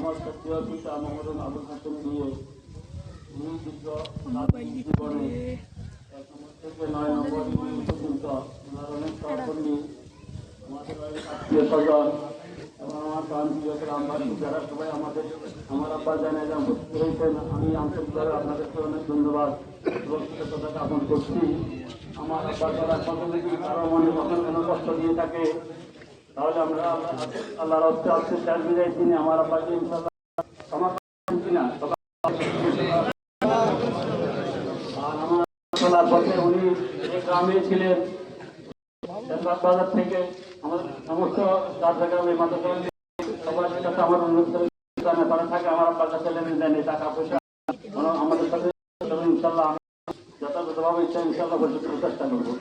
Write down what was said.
আমার সক্রিয় পিতা মোহাম্মদ আবুল হাসান দিয়ে এই দীর্ঘ জীবনে 1 নম্বর থেকে 9 নম্বর পর্যন্ত ওনার অনেক সহকর্মী, আমাদের আত্মীয় স্বজন এবং আমার প্রান্তীয় গ্রামবাসী যারা সবাই আমার আব্বা জানায় উপস্থিত হয়েছেন। আমি আন্তরিকভাবে আপনাদেরকে অনেক ধন্যবাদ এবং কৃতজ্ঞতা জ্ঞাপন করছি। আমার আব্বা যারা সকলে যদি কারো মনে কখন কোনো কষ্ট দিয়ে থাকে তাহলে আমরা আল্লাহর হস্তে আজকে শেষ বিদায় দিনে আমার আব্বাকে ইনশাআল্লাহ ক্ষমা করবেন কিনা। আর আমার চলার পথে উনি এই গ্রামে ছিলেন, বাজার থেকে আমাদের সমস্ত গ্রামে মাদ্রাসা সবার কাছে আমার অনুরোধ তারা থাকে আমার আব্বার কাছে লেনদেন দেন টাকা পয়সা আমাদের সাথে ইনশাল্লাহ যথাযথভাবে ইনশাল্লাহ চেষ্টা করবো।